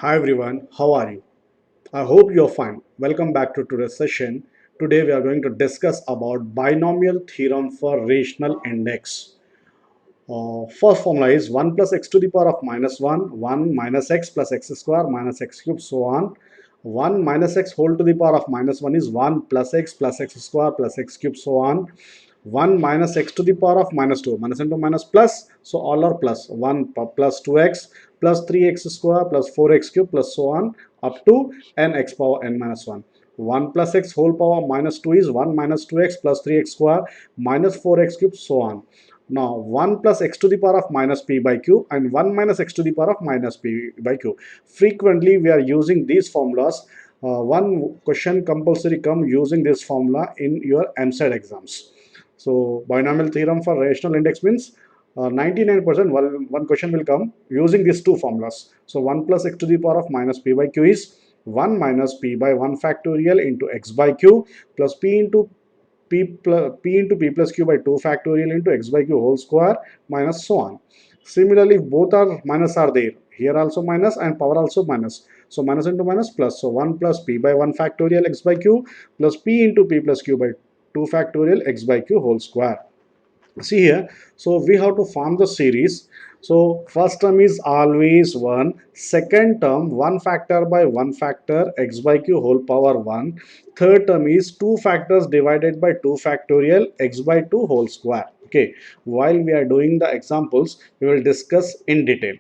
Hi everyone, how are you? I hope you're fine. Welcome back to today's session. Today we are going to discuss about binomial theorem for rational index. First formula is 1 plus x to the power of minus 1 minus x plus x square minus x cube, so on. 1 minus x whole to the power of minus 1 is 1 plus x square plus x cube, so on. 1 minus x to the power of minus 2, minus into minus plus, so all are plus. 1 plus 2x plus 3x square plus 4x cube plus so on up to n x power n minus 1. 1 plus x whole power minus 2 is 1 minus 2x plus 3x square minus 4x cube, so on. Now 1 plus x to the power of minus p by q and 1 minus x to the power of minus p by q. Frequently we are using these formulas. One question compulsory come using this formula in your MSET exams. So binomial theorem for rational index means 99% one question will come using these two formulas. So 1 plus x to the power of minus p by q is 1 minus p by 1 factorial into x by q plus p into p plus q by 2 factorial into x by q whole square minus so on. Similarly, if both are minus are there, here also minus and power also minus. So minus into minus plus. So 1 plus p by 1 factorial x by q plus p into p plus q by 2 factorial x by q whole square. See here, so we have to form the series. So first term is always 1, second term 1 factor by 1 factor x by q whole power 1, third term is 2 factors divided by 2 factorial x by 2 whole square. Okay, while we are doing the examples we will discuss in detail.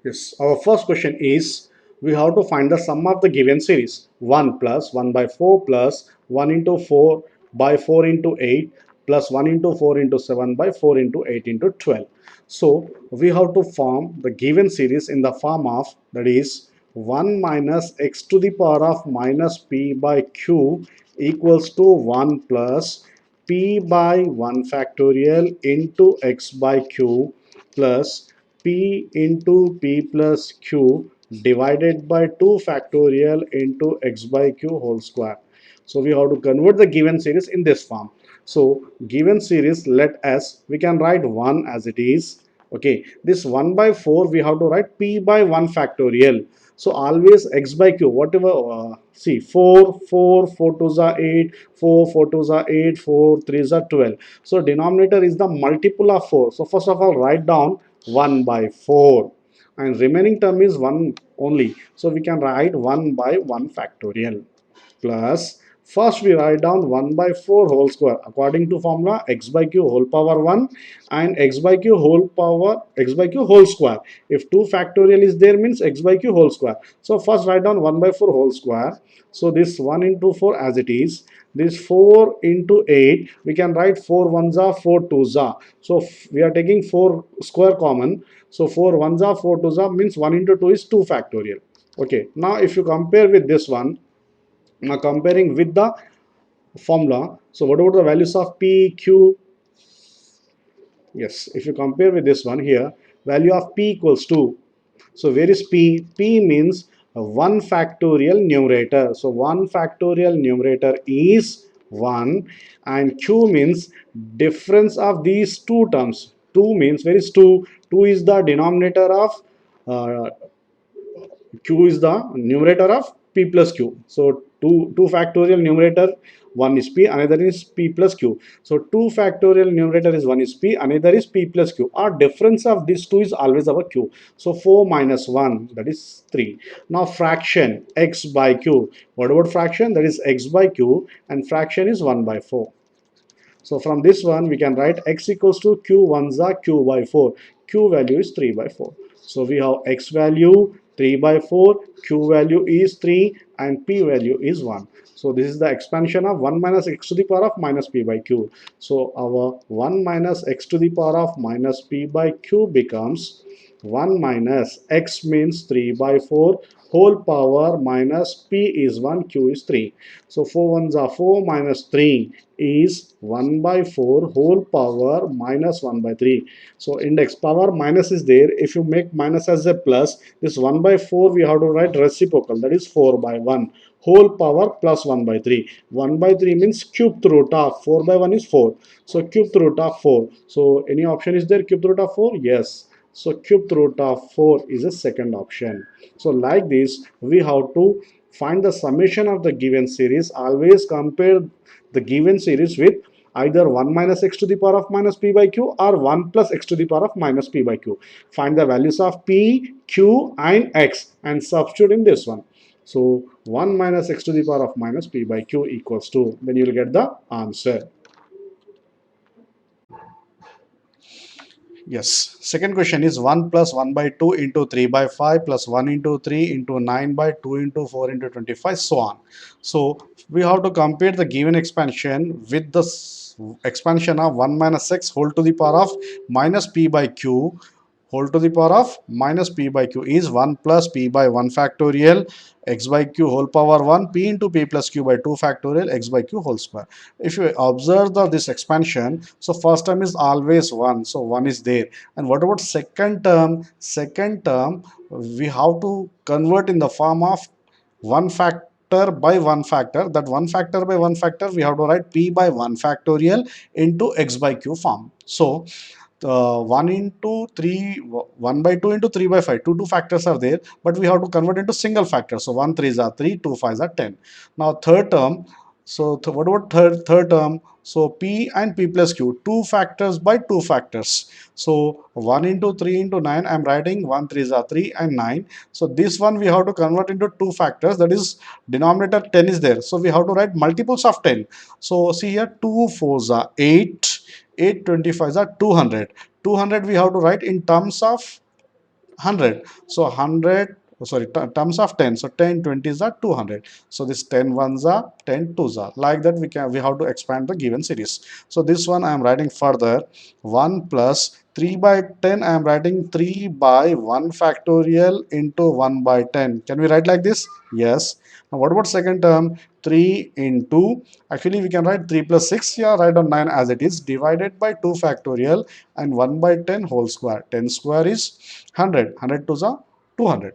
Yes, our first question is we have to find the sum of the given series. 1 plus 1 by 4 plus 1 into 4 by 4 into 8 plus 1 into 4 into 7 by 4 into 8 into 12. So we have to form the given series in the form of, that is, 1 minus x to the power of minus p by q equals to 1 plus p by 1 factorial into x by q plus p into p plus q divided by 2 factorial into x by q whole square. So we have to convert the given series in this form. So given series, let us, we can write 1 as it is. Okay, this 1 by 4 we have to write p by 1 factorial. So always x by q, whatever, see 4 2s are 8, 4 2s are 8, 4 3s are 12. So denominator is the multiple of 4. So first of all write down 1 by 4 and remaining term is 1 only. So we can write 1 by 1 factorial plus, first we write down 1 by 4 whole square according to formula x by q whole power 1 and x by q whole power x by q whole square. If 2 factorial is there means x by q whole square. So first write down 1 by 4 whole square. So this 1 into 4 as it is. This 4 into 8 we can write 4 ones are 4 twos are. So we are taking 4 square common. So 4 ones are 4 twos are means 1 into 2 is 2 factorial. Okay, now if you compare with this one, now comparing with the formula, so what about the values of p, q? Yes, if you compare with this one here, value of p equals 2. So where is p? P means 1 factorial numerator. So 1 factorial numerator is 1 and q means difference of these two terms. 2 means where is 2? 2 is the denominator of uh, q is the numerator of p plus q. So 2 factorial numerator, one is p, another is p plus q. So 2 factorial numerator is one is p, another is p plus q. Our difference of these two is always our q. So 4 minus 1, that is 3. Now fraction x by q. What about fraction? That is x by q and fraction is 1 by 4. So from this one we can write x equals to q ones are q by 4. Q value is 3 by 4. So we have x value 3 by 4, q value is 3 and p value is 1. So this is the expansion of 1 minus x to the power of minus p by q. So our 1 minus x to the power of minus p by q becomes 1 minus x means 3 by 4 whole power minus p is 1, q is 3. So 4 ones are 4 minus 3 is 1 by 4 whole power minus 1 by 3. So index power minus is there. If you make minus as a plus, this 1 by 4 we have to write reciprocal, that is 4 by 1 whole power plus 1 by 3. 1 by 3 means cubed root of 4 by 1 is 4. So cubed root of 4. So any option is there, cubed root of 4? Yes. So cube root of 4 is a second option. So like this, we have to find the summation of the given series. Always compare the given series with either 1 minus x to the power of minus p by q or 1 plus x to the power of minus p by q. Find the values of p, q and x and substitute in this one. So 1 minus x to the power of minus p by q equals to, then you will get the answer. Yes. Second question is 1 plus 1 by 2 into 3 by 5 plus 1 into 3 into 9 by 2 into 4 into 25, so on. So we have to compare the given expansion with the expansion of 1 minus x whole to the power of minus p by q whole to the power of minus p by q is 1 plus p by 1 factorial x by q whole power 1 p into p plus q by 2 factorial x by q whole square. If you observe this expansion, so first term is always 1, so 1 is there. And what about second term? Second term we have to convert in the form of 1 factor by 1 factor. That 1 factor by 1 factor we have to write p by 1 factorial into x by q form. So 1 into 3, 1 by 2 into 3 by 5, two factors are there, but we have to convert into single factor. So 1 3s are 3, 2 5s are 10. Now third term, so what about third term? So p and p plus q, two factors by two factors. So 1 into 3 into 9, I am writing 1 3s are 3 and 9. So this one we have to convert into two factors, that is denominator 10 is there. So we have to write multiples of 10. So see here, 2 4s are 8, 825s are 200. 200 we have to write in terms of 100. So 100, sorry, terms of 10. So 10 20s are 200. So this 10 ones are 10 twos are. Like that we have to expand the given series. So this one I am writing further 1 plus 3 by 10. I am writing 3 by 1 factorial into 1 by 10. Can we write like this? Yes. Now what about second term? 3 into, actually we can write 3 plus 6, yeah, write on 9 as it is, divided by 2 factorial and 1 by 10 whole square. 10 square is 100. 100 to the 200.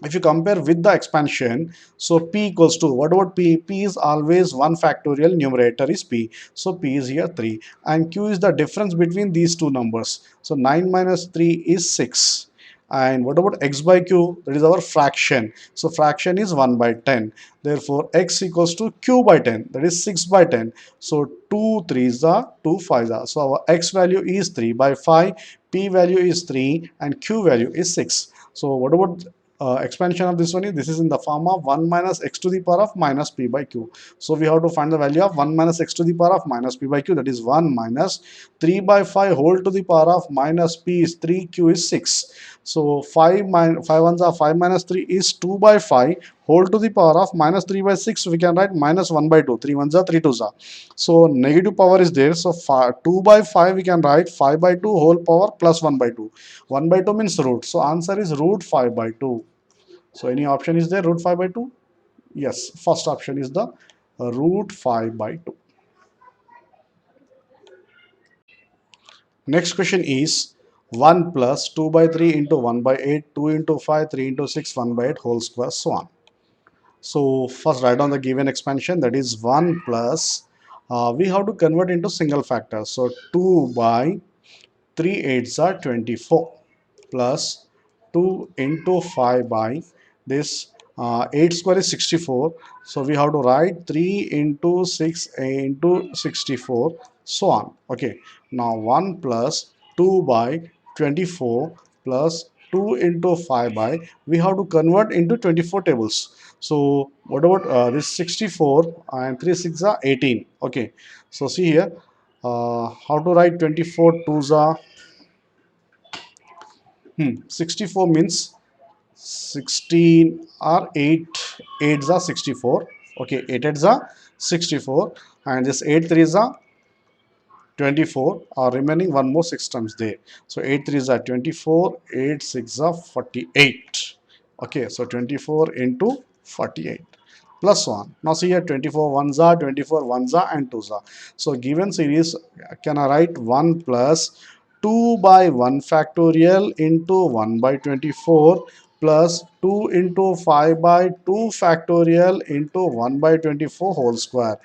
If you compare with the expansion, so p equals to, what about p? P is always 1 factorial, numerator is p. So p is here 3 and q is the difference between these two numbers. So 9 minus 3 is 6. And what about x by q? That is our fraction. So fraction is 1 by 10. Therefore x equals to q by 10, that is 6 by 10. So 2 3s are 2 5s are. So our x value is 3 by 5, p value is 3 and q value is 6. So what about expansion of this one? This is in the form of 1 minus x to the power of minus p by q. So we have to find the value of 1 minus x to the power of minus p by q, that is 1 minus 3 by 5 whole to the power of minus p is 3, q is 6. So 5 ones are 5 minus 3 is 2 by 5 whole to the power of minus 3 by 6. We can write minus 1 by 2. 3 ones are 3 twos are. So negative power is there. So 2 by 5 we can write 5 by 2 whole power plus 1 by 2. 1 by 2 means root. So answer is root 5 by 2. So any option is there, root 5 by 2? Yes, first option is the root 5 by 2. Next question is 1 plus 2 by 3 into 1 by 8, 2 into 5, 3 into 6, 1 by 8 whole square, so on. So first write down the given expansion, that is 1 plus, we have to convert into single factor. So 2 by 3 8s are 24 plus 2 into 5 by this 8 square is 64. So we have to write 3 into 6 into 64, so on. Okay, now 1 plus 2 by 24 plus 2 into 5 by, we have to convert into 24 tables. So what about this 64 and 3 6 are 18. Okay, so see here, how to write 24 twos are 64 means 16 or 8 8s are 64. Okay, 8 8s are 64 and this 8 3s are 24, are remaining one more 6 times there. So 8 3s are 24, 8 6 are 48. Okay, so 24 into 48 plus 1. Now see here, 24 ones are, 24 ones are and 2s are. So given series, can I write 1 plus 2 by 1 factorial into 1 by 24 plus 2 into 5 by 2 factorial into 1 by 24 whole square,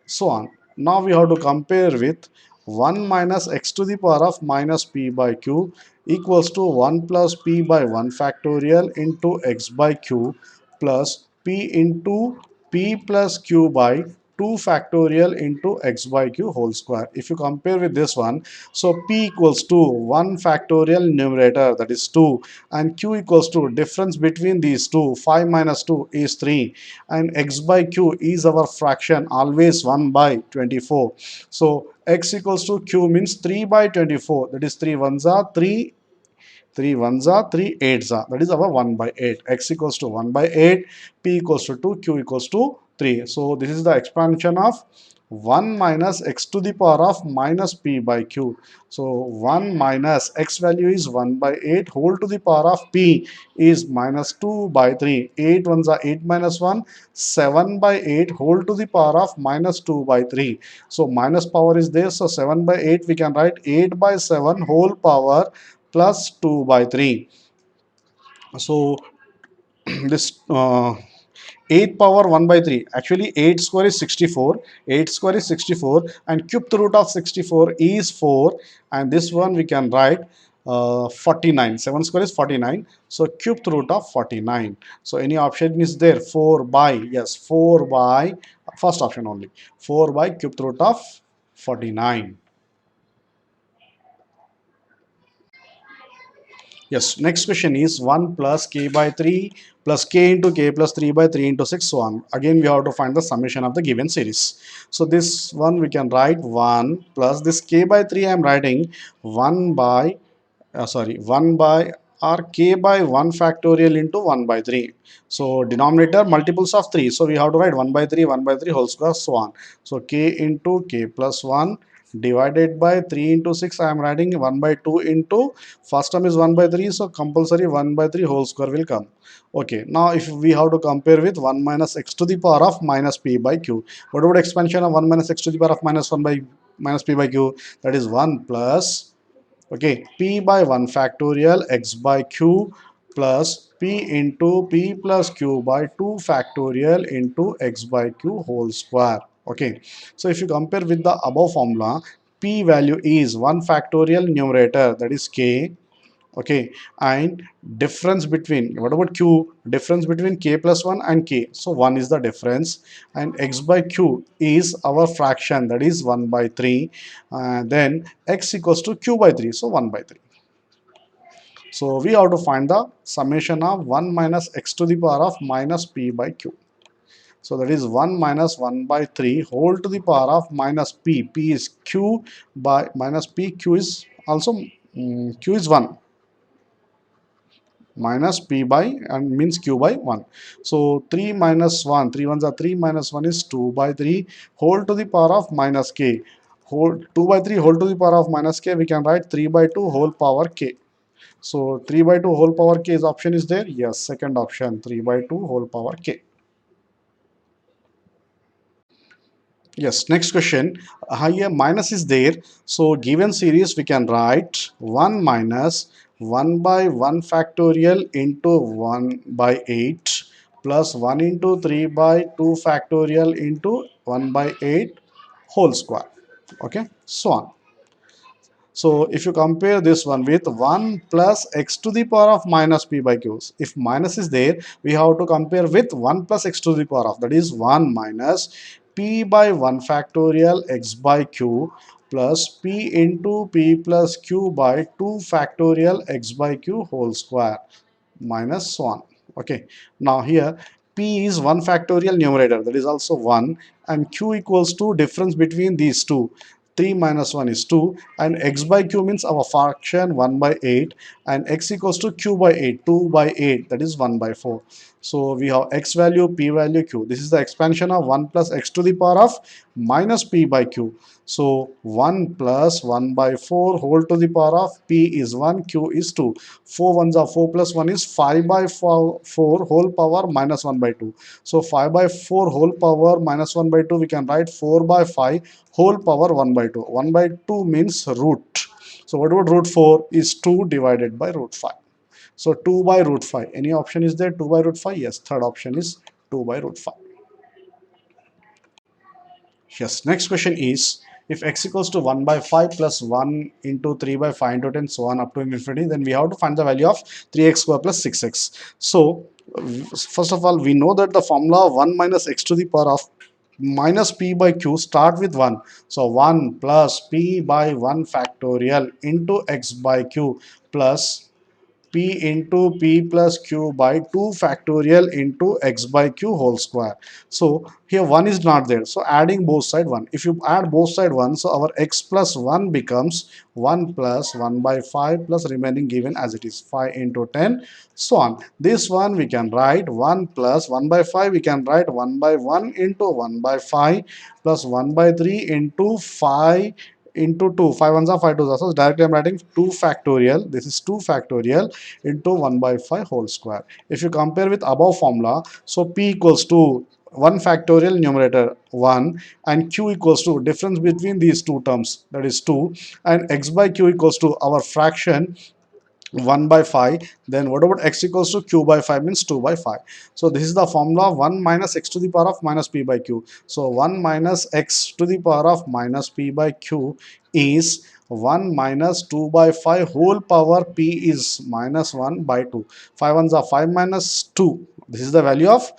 so on. Now we have to compare with 1 minus x to the power of minus p by q equals to 1 plus p by 1 factorial into x by q plus p into p plus q by 2 factorial into x by q whole square. If you compare with this one, so p equals to 1 factorial numerator, that is 2, and q equals to difference between these two, 5 minus 2 is 3, and x by q is our fraction, always 1 by 24. So x equals to q means 3 by 24, that is 3 ones are 3, 3 ones are 3 eights are, that is our 1 by 8. X equals to 1 by 8, p equals to 2, q equals to 3. So this is the expansion of 1 minus x to the power of minus p by q. So 1 minus x value is 1 by 8 whole to the power of p is minus 2 by 3. 8 ones are 8 minus 1, 7 by 8 whole to the power of minus 2 by 3. So minus power is there, so 7 by 8 we can write 8 by 7 whole power plus 2 by 3. So this 8 power 1 by 3, actually 8 square is 64, 8 square is 64, and cubed root of 64 is 4, and this one we can write 49, 7 square is 49, so cubed root of 49. So any option is there, 4 by, yes, 4 by, first option only, 4 by cubed root of 49. Yes, next question is 1 plus k by 3 plus k into k plus 3 by 3 into 6, so on. Again, we have to find the summation of the given series. So this one we can write 1 plus this k by 3 I am writing 1 by, 1 by or k by 1 factorial into 1 by 3. So denominator multiples of 3. So we have to write 1 by 3, 1 by 3 whole square, so on. So k into k plus 1 divided by 3 into 6, I am writing 1 by 2 into, first term is 1 by 3, so compulsory 1 by 3 whole square will come. Okay, now if we have to compare with 1 minus x to the power of minus p by q, what about expansion of 1 minus x to the power of minus 1 by minus p by q? That is 1 plus, okay, p by 1 factorial x by q plus p into p plus q by 2 factorial into x by q whole square. Okay, so if you compare with the above formula, p value is 1 factorial numerator, that is k, okay, and difference between, what about q, difference between k plus 1 and k, so 1 is the difference, and x by q is our fraction, that is 1 by 3, then x equals to q by 3, so 1 by 3. So we have to find the summation of 1 minus x to the power of minus p by q. So that is 1 minus 1 by 3 whole to the power of minus p. P is q by minus p. Q is also q is 1, minus p by, and means q by 1. So 3 minus 1, 3 ones are 3, minus 1 is 2 by 3 whole to the power of minus k. Whole 2 by 3 whole to the power of minus k, we can write 3 by 2 whole power k. So 3 by 2 whole power k is option is there? Yes, second option, 3 by 2 whole power k. Yes, next question. Here minus is there. So given series we can write 1 minus 1 by 1 factorial into 1 by 8 plus 1 into 3 by 2 factorial into 1 by 8 whole square. Okay, so on. So if you compare this one with 1 plus x to the power of minus p by q, if minus is there, we have to compare with 1 plus x to the power of, that is 1 minus p by 1 factorial x by q plus p into p plus q by 2 factorial x by q whole square minus 1. Okay, now here p is 1 factorial numerator, that is also 1, and q equals to difference between these two, 3 minus 1 is 2, and x by q means our fraction 1 by 8, and x equals to q by 8, 2 by 8, that is 1 by 4. So we have x value, p value, q. This is the expansion of 1 plus x to the power of minus p by q. So 1 plus 1 by 4 whole to the power of p is 1, q is 2. 4 ones are 4 plus 1 is 5 by 4 whole power minus 1 by 2. So 5 by 4 whole power minus 1 by 2, we can write 4 by 5 whole power 1 by 2. 1 by 2 means root. So what about root 4 is 2 divided by root 5. So 2 by root 5. Any option is there? 2 by root 5? Yes, third option is 2 by root 5. Yes, next question is if x equals to 1 by 5 plus 1 into 3 by 5 into 10 so on up to infinity, then we have to find the value of 3x square plus 6x. So first of all, we know that the formula of 1 minus x to the power of minus p by q start with 1. So 1 plus p by 1 factorial into x by q plus p into p plus q by 2 factorial into x by q whole square. So here 1 is not there, so adding both side 1. If you add both side 1, so our x plus 1 becomes 1 plus 1 by 5 plus remaining given as it is 5 into 10 so on. This one we can write 1 plus 1 by 5, we can write 1 by 1 into 1 by 5 plus 1 by 3 into 5 into 2. 5 ones are 5 2s. So directly I'm writing 2 factorial. This is 2 factorial into 1 by 5 whole square. If you compare with above formula, so p equals to 1 factorial numerator 1 and q equals to difference between these two terms, that is 2, and x by q equals to our fraction 1 by 5. Then what about x equals to q by 5 means 2 by 5. So this is the formula 1 minus x to the power of minus p by q. So 1 minus x to the power of minus p by q is 1 minus 2 by 5 whole power p is minus 1 by 2. 5 ones are 5 minus 2. This is the value of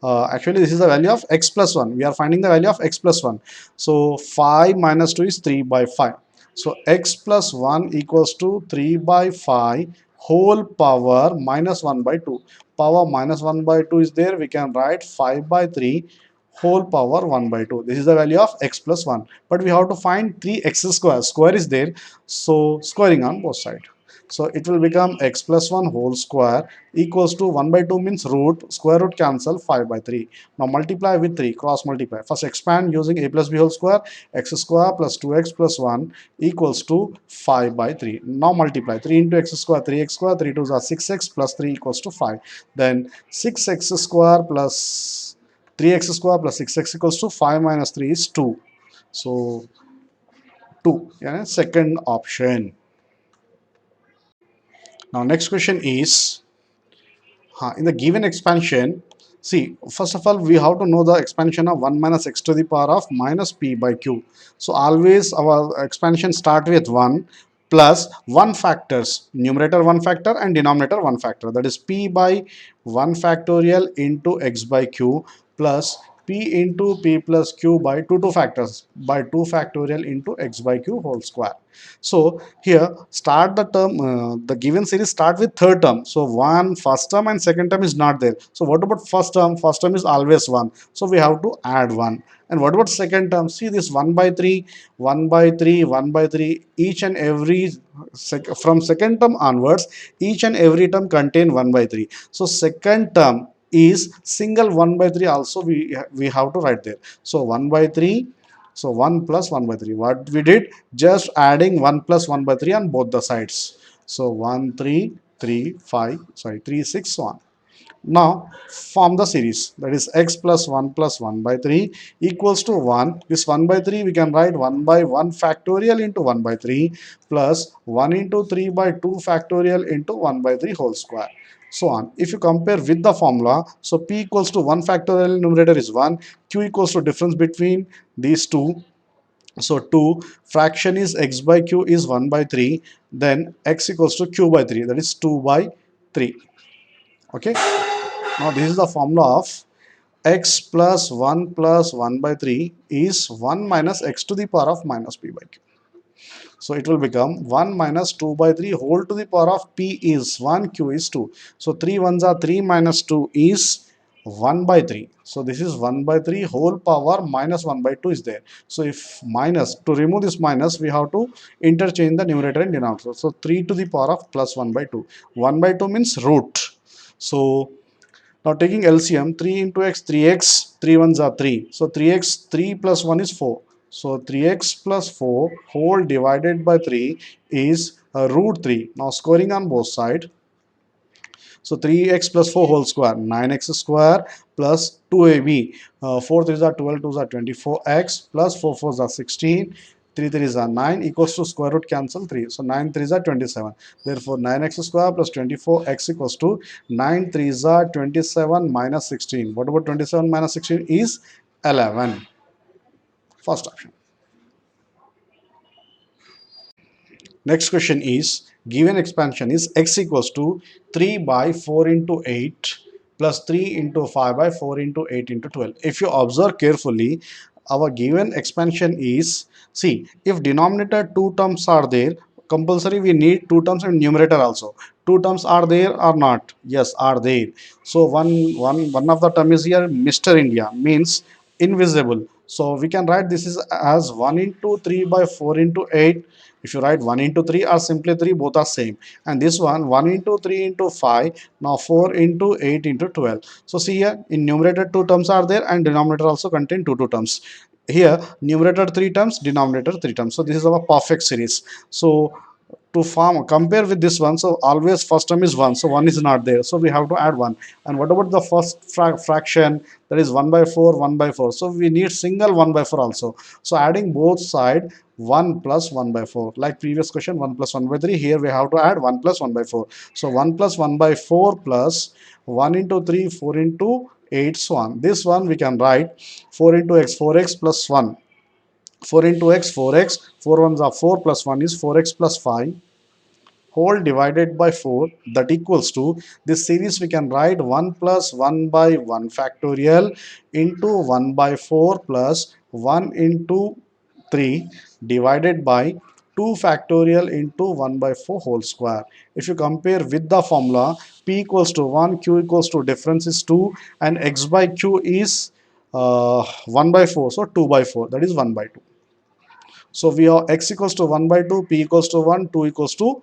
actually this is the value of x plus 1. We are finding the value of x plus 1. So 5 minus 2 is 3 by 5. So x plus 1 equals to 3 by 5 whole power minus 1 by 2. Power minus 1 by 2 is there. We can write 5 by 3 whole power 1 by 2. This is the value of x plus 1. But we have to find 3x square. Square is there. So squaring on both sides. So it will become x plus 1 whole square equals to 1 by 2 means root, square root cancel 5 by 3. Now multiply with 3, cross multiply. First expand using a plus b whole square, x square plus 2x plus 1 equals to 5 by 3. Now multiply 3 into x square, 3x square, 3 2s are 6x plus 3 equals to 5. Then 6x square plus 3x square plus 6x equals to 5 minus 3 is 2. So 2, yeah, second option. Now next question is, in the given expansion, see, first of all, we have to know the expansion of 1 minus x to the power of minus p by q. So always our expansion start with 1 plus 1 factors, numerator 1 factor and denominator 1 factor. That is p by 1 factorial into x by q plus p into p plus q by 2 factors by 2 factorial into x by q whole square. So here start the term, the given series start with third term. So one first term and second term is not there. So what about first term? First term is always 1. So we have to add 1. And what about second term? See this 1 by 3, 1 by 3, 1 by 3. Each and every from second term onwards, each and every term contain 1 by 3. So second term is single 1 by 3 also we have to write there. So 1 by 3, so 1 plus 1 by 3. What we did? Just adding 1 plus 1 by 3 on both the sides. So 1, 3, 3, 5, sorry, 3, 6, so on. Now form the series, that is x plus 1 by 3 equals to 1. This 1 by 3 we can write 1 by 1 factorial into 1 by 3 plus 1 into 3 by 2 factorial into 1 by 3 whole square. So on. If you compare with the formula, so p equals to 1 factorial numerator is 1, q equals to difference between these two. So 2 fraction is x by q is 1 by 3, then x equals to q by 3, that is 2 by 3. Okay. Now this is the formula of x plus 1 by 3 is 1 minus x to the power of minus p by q. So it will become 1 minus 2 by 3 whole to the power of p is 1, q is 2. So 3 ones are 3 minus 2 is 1 by 3. So this is 1 by 3 whole power minus 1 by 2 is there. So if minus, to remove this minus, we have to interchange the numerator and denominator. So 3 to the power of plus 1 by 2. 1 by 2 means root. So now taking LCM, 3 into x, 3x, 3 ones are 3. So 3x, 3 plus 1 is 4. So 3x plus 4 whole divided by 3 is root 3. Now squaring on both sides. So 3x plus 4 whole square, 9x square plus 2ab. 4 3s are 12, 2s are 24x plus 4 4s are 16. 3 3s are 9 equals to square root cancel 3. So 9 3s are 27. Therefore 9x square plus 24x equals to 9 3s are 27 minus 16. What about 27 minus 16 is 11. First option. Next question is, given expansion is x equals to 3 by 4 into 8 plus 3 into 5 by 4 into 8 into 12. If you observe carefully, our given expansion is, see, if denominator two terms are there, compulsory we need two terms in numerator also. Two terms are there or not? Yes, are there. So one of the term is here Mr. India, means invisible. So we can write this is as 1 into 3 by 4 into 8. If you write 1 into 3 or simply 3, both are same. And this one 1 into 3 into 5, now 4 into 8 into 12. So see here, in numerator two terms are there and denominator also contain two terms. Here numerator three terms, denominator three terms. So this is our perfect series. So to form compare with this one, so always first term is 1, so 1 is not there, so we have to add 1. And what about the first fraction, that is 1 by 4, 1 by 4, so we need single 1 by 4 also. So adding both side, 1 plus 1 by 4, like previous question 1 plus 1 by 3, here we have to add 1 plus 1 by 4. So 1 plus 1 by 4 plus 1 into 3, 4 into 8, so on. This one we can write 4 into x, 4x plus 1, 4 into x, 4x, 4 ones are 4 plus 1 is 4x plus 5 whole divided by 4, that equals to, this series we can write 1 plus 1 by 1 factorial into 1 by 4 plus 1 into 3 divided by 2 factorial into 1 by 4 whole square. If you compare with the formula, p equals to 1, q equals to difference is 2, and x by q is 1 by 4, so 2 by 4, that is 1 by 2. So we have x equals to 1 by 2, p equals to 1, 2 equals to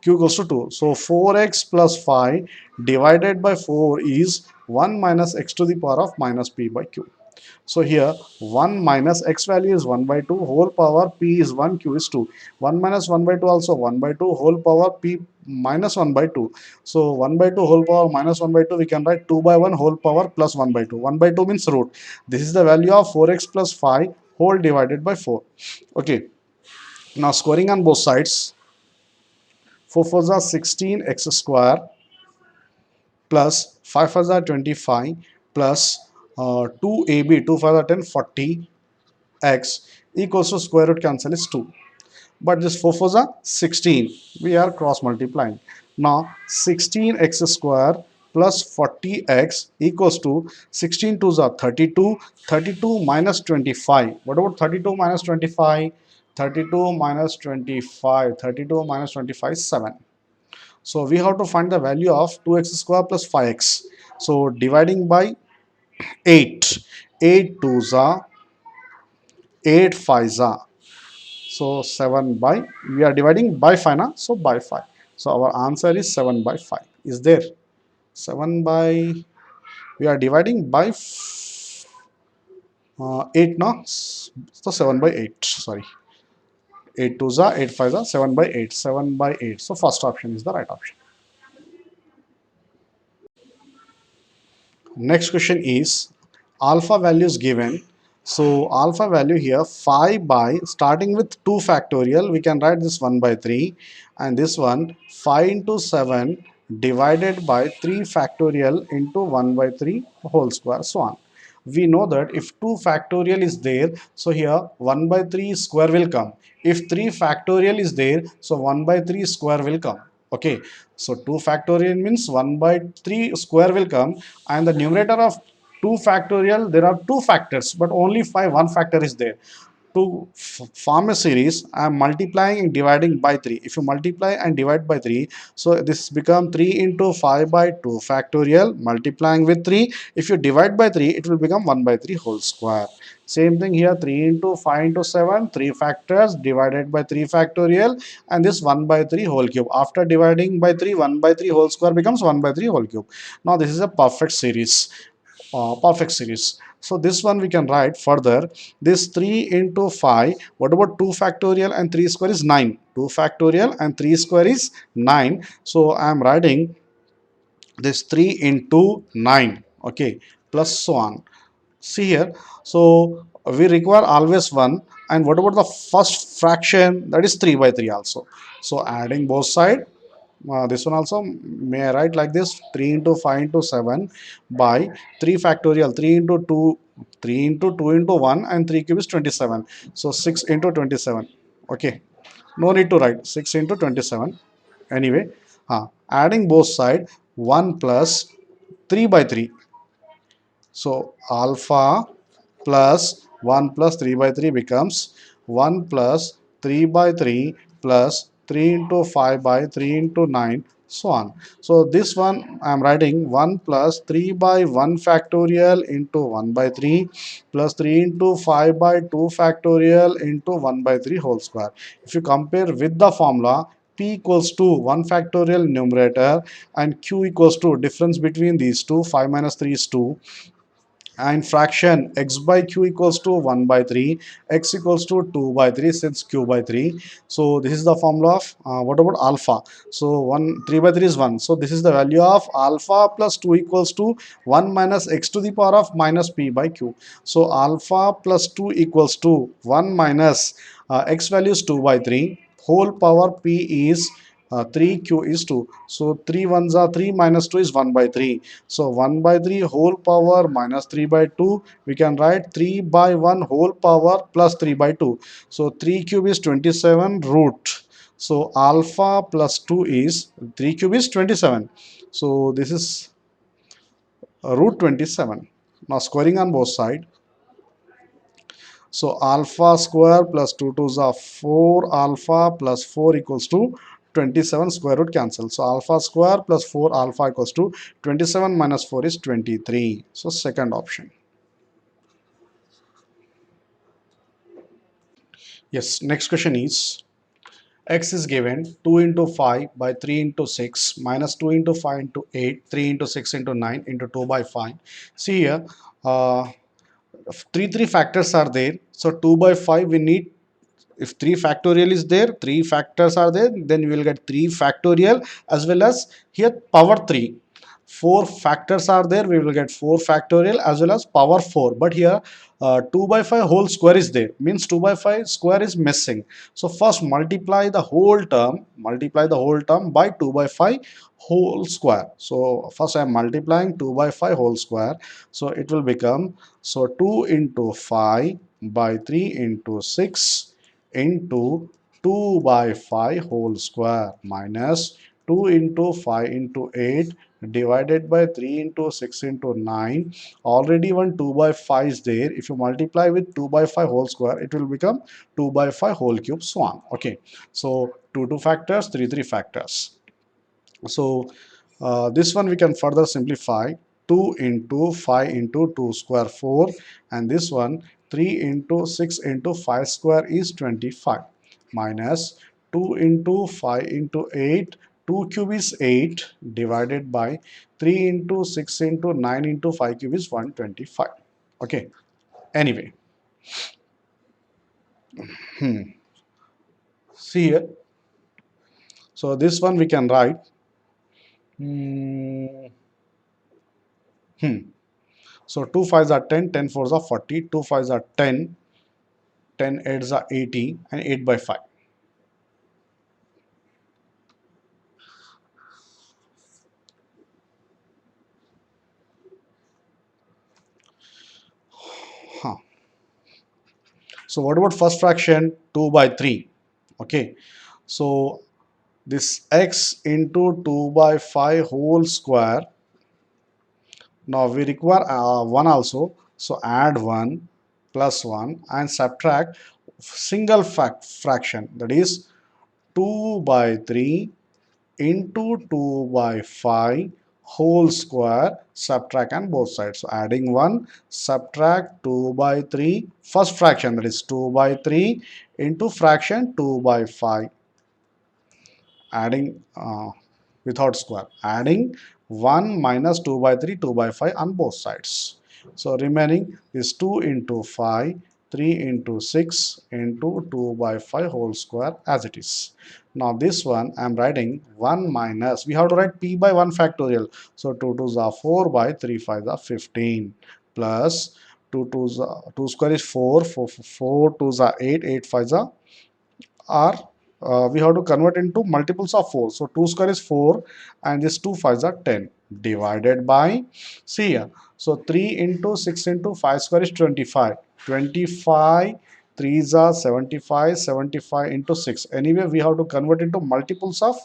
q equals to 2. So 4x plus 5 divided by 4 is 1 minus x to the power of minus p by q. So here 1 minus x value is 1 by 2, whole power p is 1, q is 2. 1 minus 1 by 2 also 1 by 2, whole power p minus 1 by 2. So 1 by 2 whole power minus 1 by 2, we can write 2 by 1 whole power plus 1 by 2. 1 by 2 means root. This is the value of 4x plus 5 whole divided by 4. Okay. Now squaring on both sides, 4 4s are 16 x square plus 5 5s are 25 plus 2ab, 2 5 are 10, 40 x equals to square root cancel is 2. But this 4 4s are 16. We are cross multiplying. Now 16x square plus 40x equals to 16 2s are 32. 32 minus 25. What about 32 minus 25? 32 minus 25. 32 minus 25 is 7. So we have to find the value of 2x square plus 5x. So dividing by 8. 8 2s are 8 5s are. So 7 by, we are dividing by 5 now, so by 5. So our answer is 7 by 5. Is there? 7 by, we are dividing by 8 now. So 7 by 8, sorry. 8 2s are 8 5s are 7 by 8. 7 by 8. So first option is the right option. Next question is alpha values given. So alpha value here 5 by, starting with 2 factorial, we can write this 1 by 3, and this one 5 into 7 divided by 3 factorial into 1 by 3 whole square, so on. We know that if 2 factorial is there, so here 1 by 3 square will come. If 3 factorial is there, so 1 by 3 square will come. Okay, so 2 factorial means 1 by 3 square will come, and the numerator of 2 factorial, there are two factors, but only 1 factor is there. To form a series, I am multiplying and dividing by 3. If you multiply and divide by 3, so this become 3 into 5 by 2 factorial multiplying with 3. If you divide by 3, it will become 1 by 3 whole square. Same thing here, 3 into 5 into 7, 3 factors divided by 3 factorial, and this 1 by 3 whole cube. After dividing by 3, 1 by 3 whole square becomes 1 by 3 whole cube. Now this is a perfect series. Perfect series. So this one we can write further, this 3 into 5, what about 2 factorial and 3 square is 9. 2 factorial and 3 square is 9. So I am writing this 3 into 9, okay, plus so on. See here, so we require always 1, and what about the first fraction, that is 3 by 3 also. So adding both side, this one also may I write like this, 3 into 5 into 7 by 3 factorial, 3 into 2, 3 into 2 into 1, and 3 cube is 27. So 6 into 27. Okay. No need to write 6 into 27. Anyway, adding both side, 1 plus 3 by 3. So alpha plus 1 plus 3 by 3 becomes 1 plus 3 by 3 plus 3 into 5 by 3 into 9, so on. So this one I am writing 1 plus 3 by 1 factorial into 1 by 3 plus 3 into 5 by 2 factorial into 1 by 3 whole square. If you compare with the formula, p equals to 1 factorial numerator and q equals to difference between these two, 5 minus 3 is 2, and fraction x by q equals to 1 by 3, x equals to 2 by 3 since q by 3. So this is the formula of what about alpha. So 1 3 by 3 is 1, so this is the value of alpha plus 2 equals to 1 minus x to the power of minus p by q. So alpha plus 2 equals to 1 minus x value is 2 by 3, whole power p is 3q is 2. So 3 ones are 3 minus 2 is 1 by 3. So 1 by 3 whole power minus 3 by 2. We can write 3 by 1 whole power plus 3 by 2. So 3 cube is 27 root. So alpha plus 2 is 3 cube is 27. So this is root 27. Now squaring on both sides. So alpha square plus 2 twos are 4, alpha plus 4 equals to 27, square root cancel. So alpha square plus 4 alpha equals to 27 minus 4 is 23. So second option. Yes, next question is x is given 2 into 5 by 3 into 6 minus 2 into 5 into 8, 3 into 6 into 9 into 2 by 5. See here, uh, three factors are there. So 2 by 5 we need, if 3 factorial is there, 3 factors are there, then we will get 3 factorial as well as here power 3. 4 factors are there, we will get 4 factorial as well as power 4. But here 2 by 5 whole square is there, means 2 by 5 square is missing. So first multiply the whole term by 2 by 5 whole square. So first I am multiplying 2 by 5 whole square. So it will become, so 2 into 5 by 3 into 6 into 2 by 5 whole square minus 2 into 5 into 8 divided by 3 into 6 into 9. Already one 2 by 5 is there. If you multiply with 2 by 5 whole square, it will become 2 by 5 whole cube, so on. Okay, so 2 factors, 3 factors. So this one we can further simplify. 2 into 5 into 2 square 4, and this one 3 into 6 into 5 square is 25 minus 2 into 5 into 8, 2 cube is 8 divided by 3 into 6 into 9 into 5 cube is 125. Okay, anyway, see here. So this one we can write. Hmm, So 2 5s are 10, 10 4s are 40, 2 5s are 10, 10 8s are 80, and 8 by 5. Huh. So what about first fraction? 2 by 3. Okay. So this x into 2 by 5 whole square. Now we require 1 also. So add 1 plus 1 and subtract single fraction, that is 2 by 3 into 2 by 5 whole square, subtract on both sides. So adding 1, subtract 2 by 3, first fraction, that is 2 by 3 into fraction 2 by 5, adding without square, adding 1 minus 2 by 3, 2 by 5 on both sides. So remaining is 2 into 5, 3 into 6 into 2 by 5 whole square as it is. Now this one I am writing 1 minus, we have to write p by 1 factorial. So 2 2s are 4 by 3 5s are 15 plus 2 2s are, 2 square is 4, 4 2s are 8, 8 5s are we have to convert into multiples of 4. So 2 square is 4 and this 2 5s are 10 divided by, see here, so 3 into 6 into 5 square is 25. 25 3s are 75, 75 into 6. Anyway, we have to convert into multiples of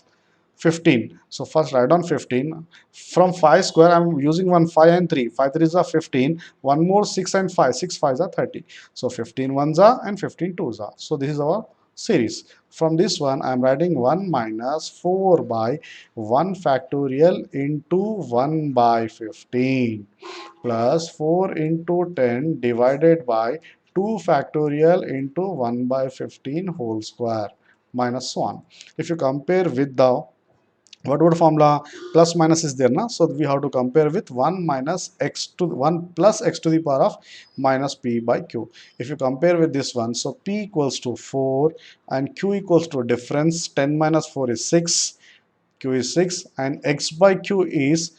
15. So first write down 15. From 5 square, I'm using one 5 and 3. 5 3s are 15. One more 6 and 5. 6 5s are 30. So 15 ones are and 15 twos are. So this is our series. From this one, I'm writing 1 minus 4 by 1 factorial into 1 by 15 plus 4 into 10 divided by 2 factorial into 1 by 15 whole square minus 1. If you compare with the what would formula, plus minus is there now, so we have to compare with 1 minus x to 1 plus x to the power of minus p by q. If you compare with this one, so p equals to 4 and q equals to difference 10 minus 4 is 6, q is 6, and x by q is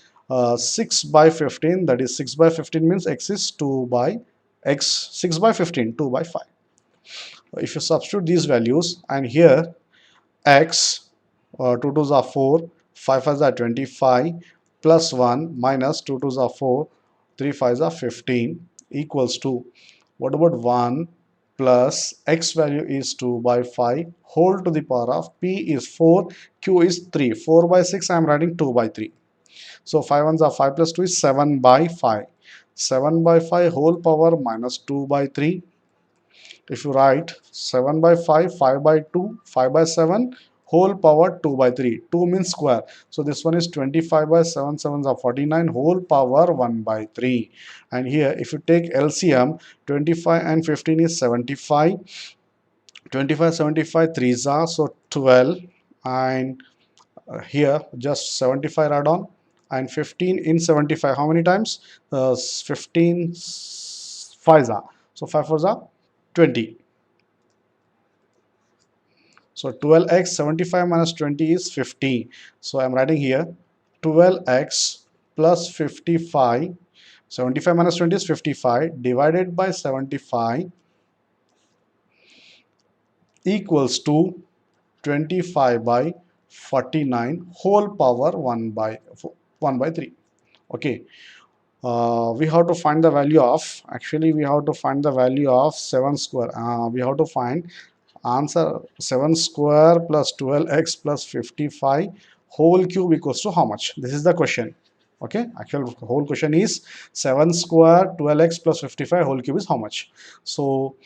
6 by 15, that is 6 by 15 means x is 2 by x, 6 by 15 2 by 5. If you substitute these values, and here x 2 twos are 4, 5 fives are 25, plus 1 minus 2 twos are 4, 3 fives are 15 equals to, what about 1 plus x value is 2 by 5 whole to the power of p is 4, q is 3. 4 by 6 I am writing 2 by 3. So 5 ones are 5 plus 2 is 7 by 5. 7 by 5 whole power minus 2 by 3. If you write 7 by 5, 5 by 2, 5 by 7, whole power 2 by 3. 2 means square. So this one is 25 by 7, 7s are 49, whole power 1 by 3. And here if you take LCM, 25 and 15 is 75. 25, 75, 3s are, so 12. And here just 75 add on. And 15 in 75, how many times? 15 5s are. So 5 4s are 20. So 12x 75 minus 20 is 50. So I'm writing here 12x plus 55. 75 minus 20 is 55 divided by 75 equals to 25 by 49 whole power 1 by 3. Okay. We have to find the value of, actually we have to find the value of 7 square. We have to find answer 7 square plus 12x plus 55 whole cube equals to how much? This is the question. Okay, actual whole question is 7 square 12x plus 55 whole cube is how much? So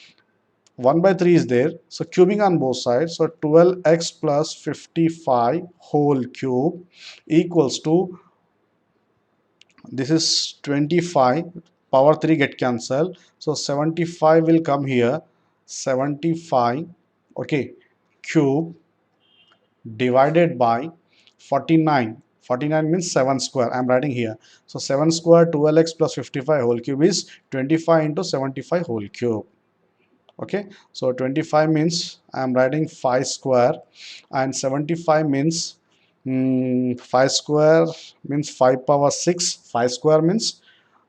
1 by 3 is there, so cubing on both sides, so 12x plus 55 whole cube equals to, this is 25, power 3 get cancelled, so 75 will come here, 75, okay, cube divided by 49. 49 means 7 square, I am writing here. So 7 square 12x plus 55 whole cube is 25 into 75 whole cube. Okay, so 25 means I am writing 5 square, and 75 means 5 square means 5 power 6. 5 square means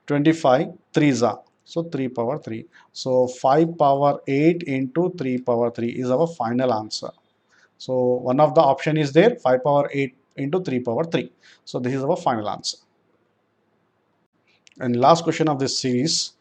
25, 3s are, so 3 power 3. So 5 power 8 into 3 power 3 is our final answer. So one of the option is there, 5 power 8 into 3 power 3. So this is our final answer. And last question of this series,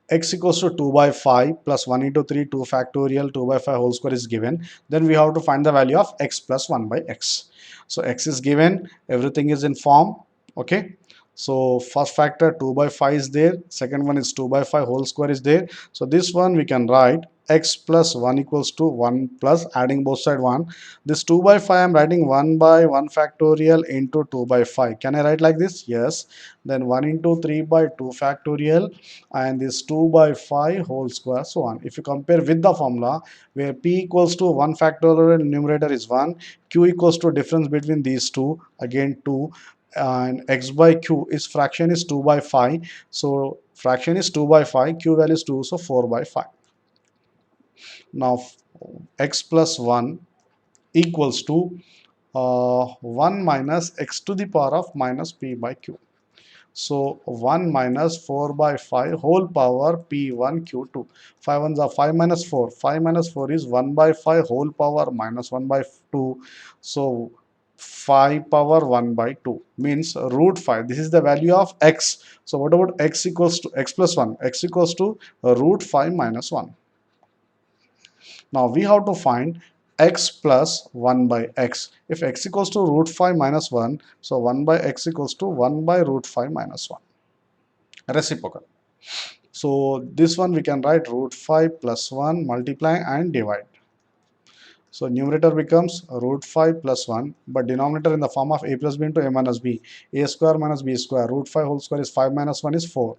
x equals to 2 by 5 plus 1 into 3, 2 factorial, 2 by 5 whole square is given. Then we have to find the value of x plus 1 by x. So x is given, everything is in form. Okay, so first factor 2 by 5 is there, second one is 2 by 5 whole square is there. So this one we can write x plus 1 equals to 1 plus adding both side 1. This 2 by 5 I am writing 1 by 1 factorial into 2 by 5. Can I write like this? Yes. Then 1 into 3 by 2 factorial, and this 2 by 5 whole square, so on. If you compare with the formula where p equals to 1 factorial numerator is 1, q equals to difference between these two, again 2, and x by q is fraction is 2 by 5. So fraction is 2 by 5, q value is 2, so 4 by 5. Now x plus 1 equals to 1 minus x to the power of minus p by q. So 1 minus 4 by 5 whole power p1 q2. 5 ones are 5 minus 4. 5 minus 4 is 1 by 5 whole power minus 1 by 2. So 5 power 1 by 2 means root 5. This is the value of x. So what about x equals to x plus 1? X equals to root 5 minus 1. Now we have to find x plus 1 by x. If x equals to root 5 minus 1, so 1 by x equals to 1 by root 5 minus 1. Reciprocal. So this one we can write root 5 plus 1, multiply and divide. So numerator becomes root 5 plus 1, but denominator in the form of a plus b into a minus b. A square minus b square. Root 5 whole square is 5 minus 1 is 4.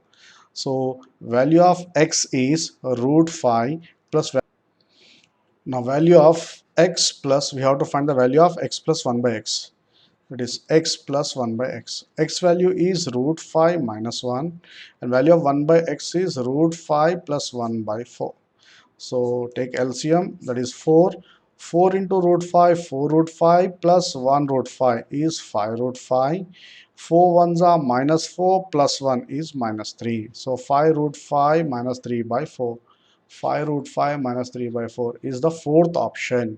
So value of x is root 5 plus. Now value of x plus, we have to find the value of x plus 1 by x. It is x plus 1 by x. X value is root 5 minus 1 and value of 1 by x is root 5 plus 1 by 4. So take LCM, that is 4. 4 into root 5, 4 root 5 plus 1 root 5 is 5 root 5. 4 ones are minus 4 plus 1 is minus 3. So 5 root 5 minus 3 by 4. 5 root 5 minus 3 by 4 is the fourth option.